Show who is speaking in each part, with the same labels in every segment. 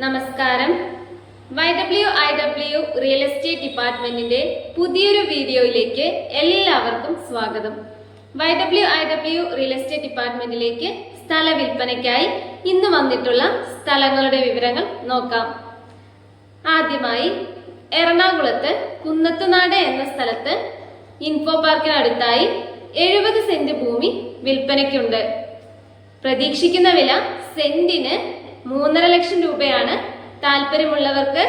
Speaker 1: നമസ്കാരം. YWIW real estate ഡിപ്പാർട്ട്മെന്റിന്റെ പുതിയൊരു വീഡിയോയിലേക്ക് എല്ലാവർക്കും സ്വാഗതം. YWIW റിയൽ എസ്റ്റേറ്റ് ഡിപ്പാർട്ട്മെന്റിലേക്ക് സ്ഥല വിൽപ്പനയ്ക്കായി ഇന്ന് വന്നിട്ടുള്ള സ്ഥലങ്ങളുടെ വിവരങ്ങൾ നോക്കാം. ആദ്യമായി എറണാകുളത്ത് കുന്നത്തുനാട് എന്ന സ്ഥലത്ത് ഇൻഫോ പാർക്കിനടുത്തായി 70 സെന്റ് ഭൂമി വിൽപ്പനയ്ക്കുണ്ട്. പ്രതീക്ഷിക്കുന്ന വില സെന്റിന് 3.5 ലക്ഷം രൂപയാണ്. താല്പര്യമുള്ളവർക്ക്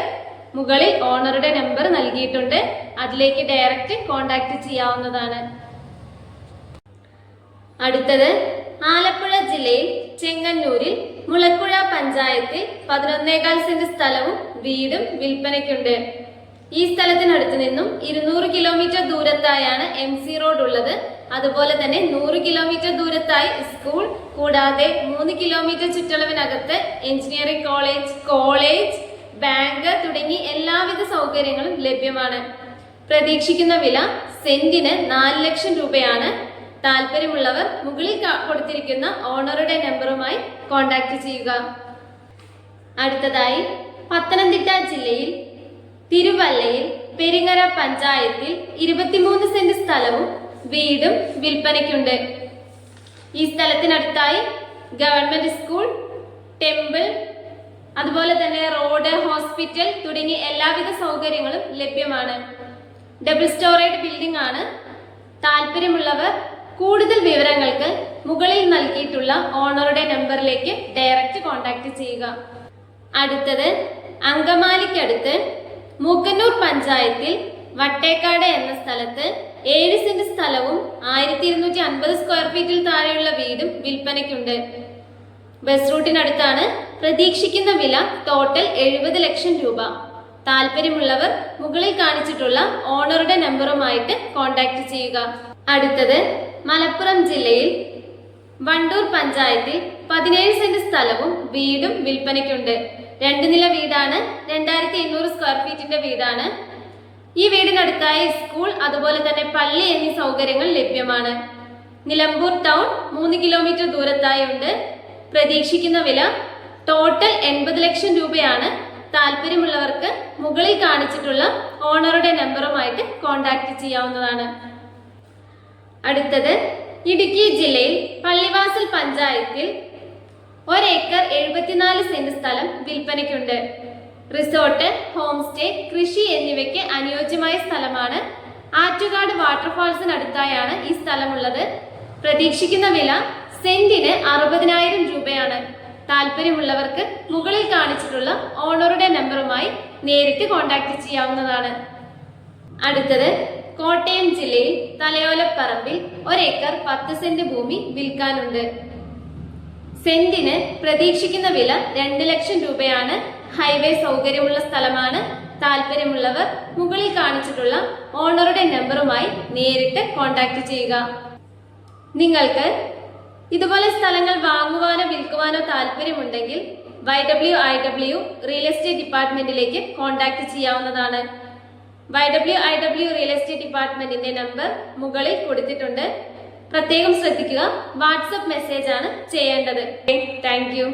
Speaker 1: മുകളിൽ ഓണറുടെ നമ്പർ നൽകിയിട്ടുണ്ട്, അതിലേക്ക് ഡയറക്റ്റ് കോണ്ടാക്ട് ചെയ്യാവുന്നതാണ്. അടുത്തത് ആലപ്പുഴ ജില്ലയിൽ ചെങ്ങന്നൂരിൽ മുളക്കുഴ പഞ്ചായത്തിൽ 11.25 സെന്റ് സ്ഥലവും വീടും വിൽപ്പനയ്ക്കുണ്ട്. ഈ സ്ഥലത്തിനടുത്ത് നിന്നും 200 കിലോമീറ്റർ ദൂരത്തായാണ് MC റോഡ് ഉള്ളത്. അതുപോലെ തന്നെ 100 കിലോമീറ്റർ ദൂരത്തായി സ്കൂൾ, കൂടാതെ 3 കിലോമീറ്റർ ചുറ്റളവിനകത്ത് എഞ്ചിനീയറിംഗ് കോളേജ്, ബാങ്ക് തുടങ്ങി എല്ലാവിധ സൗകര്യങ്ങളും ലഭ്യമാണ്. പ്രതീക്ഷിക്കുന്ന വില സെന്റിന് 4 ലക്ഷം രൂപയാണ്. താല്പര്യമുള്ളവർ മുകളിൽ കൊടുത്തിരിക്കുന്ന ഓണറുടെ നമ്പറുമായി കോണ്ടാക്ട് ചെയ്യുക. അടുത്തതായി പത്തനംതിട്ട ജില്ലയിൽ തിരുവല്ലയിൽ പെരിങ്ങര പഞ്ചായത്തിൽ 23 സെന്റ് സ്ഥലവും വീടും വിൽപ്പനയ്ക്കുണ്ട്. ഈ സ്ഥലത്തിനടുത്തായി ഗവൺമെന്റ് സ്കൂൾ, ടെമ്പിൾ, അതുപോലെ തന്നെ റോഡ്, ഹോസ്പിറ്റൽ തുടങ്ങി എല്ലാവിധ സൗകര്യങ്ങളും ലഭ്യമാണ്. ഡബിൾ സ്റ്റോറേഡ് ബിൽഡിംഗ് ആണ്. താല്പര്യമുള്ളവർ കൂടുതൽ വിവരങ്ങൾക്ക് മുകളിൽ നൽകിയിട്ടുള്ള ഓണറുടെ നമ്പറിലേക്ക് ഡയറക്റ്റ് കോണ്ടാക്ട് ചെയ്യുക. അടുത്തത് അങ്കമാലിക്കടുത്ത് മൂക്കന്നൂർ പഞ്ചായത്തിൽ വട്ടേക്കാട് എന്ന സ്ഥലത്ത് 7 സെന്റ് സ്ഥലവും 1250 സ്ക്വയർ ഫീറ്റിൽ താഴെയുള്ള വീടും വിൽപ്പനയ്ക്കുണ്ട്. ബസ് റൂട്ടിനടുത്താണ്. പ്രതീക്ഷിക്കുന്ന വില ടോട്ടൽ 70 ലക്ഷം രൂപ. താല്പര്യമുള്ളവർ മുകളിൽ കാണിച്ചിട്ടുള്ള ഓണറുടെ നമ്പറുമായിട്ട് കോണ്ടാക്ട് ചെയ്യുക. അടുത്തത് മലപ്പുറം ജില്ലയിൽ വണ്ടൂർ പഞ്ചായത്തിൽ 17 സെന്റ് സ്ഥലവും വീടും വിൽപ്പനയ്ക്കുണ്ട്. 2 നില വീടാണ്. 2800 സ്ക്വയർ ഫീറ്റിന്റെ വീടാണ്. ഈ വീടിനടുത്തായി സ്കൂൾ, അതുപോലെ തന്നെ പള്ളി എന്നീ സൗകര്യങ്ങൾ ലഭ്യമാണ്. നിലമ്പൂർ ടൗൺ 3 കിലോമീറ്റർ ദൂരത്തായി ഉണ്ട്. പ്രതീക്ഷിക്കുന്ന വില ടോട്ടൽ 80 ലക്ഷം രൂപയാണ്. താല്പര്യമുള്ളവർക്ക് മുകളിൽ കാണിച്ചിട്ടുള്ള ഓണറുടെ നമ്പറുമായിട്ട് കോണ്ടാക്ട് ചെയ്യാവുന്നതാണ്. അടുത്തത് ഇടുക്കി ജില്ലയിൽ പള്ളിവാസൽ പഞ്ചായത്തിൽ 1 ഏക്കർ 74 സെന്റ് സ്ഥലം വിൽപ്പനയ്ക്കുണ്ട്. റിസോർട്ട്, ഹോം സ്റ്റേ, കൃഷി എന്നിവയ്ക്ക് അനുയോജ്യമായ സ്ഥലമാണ്. ആറ്റുകാട് വാട്ടർഫാൾസിനടുത്തായാണ് ഈ സ്ഥലമുള്ളത്. പ്രതീക്ഷിക്കുന്ന വില സെന്റിന് 60,000 രൂപയാണ്. താല്പര്യമുള്ളവർക്ക് മുകളിൽ കാണിച്ചിട്ടുള്ള ഓണറുടെ നമ്പറുമായി നേരിട്ട് കോണ്ടാക്ട് ചെയ്യാവുന്നതാണ്. അടുത്തത് കോട്ടയം ജില്ലയിൽ തലയോലപ്പറമ്പിൽ 1 ഏക്കർ 10 സെന്റ് ഭൂമി വിൽക്കാനുണ്ട്. സെന്റിന് പ്രതീക്ഷിക്കുന്ന വില 2 ലക്ഷം രൂപയാണ്. ഹൈവേ സൗകര്യമുള്ള സ്ഥലമാണ്. താല്പര്യമുള്ളവർ മുകളിൽ കാണിച്ചിട്ടുള്ള ഓണറുടെ നമ്പറുമായി നേരിട്ട് കോണ്ടാക്ട് ചെയ്യുക. നിങ്ങൾക്ക് ഇതുപോലെ സ്ഥലങ്ങൾ വാങ്ങുവാനോ വിൽക്കുവാനോ താല്പര്യമുണ്ടെങ്കിൽ YWIW റിയൽ എസ്റ്റേറ്റ് ഡിപ്പാർട്ട്മെന്റിലേക്ക് കോണ്ടാക്ട് ചെയ്യാവുന്നതാണ്. YWIW റിയൽ എസ്റ്റേറ്റ് ഡിപ്പാർട്ട്മെന്റിന്റെ നമ്പർ മുകളിൽ കൊടുത്തിട്ടുണ്ട്. പ്രത്യേകം ശ്രദ്ധിക്കുക, വാട്സപ്പ് മെസ്സേജ് ആണ് ചെയ്യേണ്ടത്. Thank you.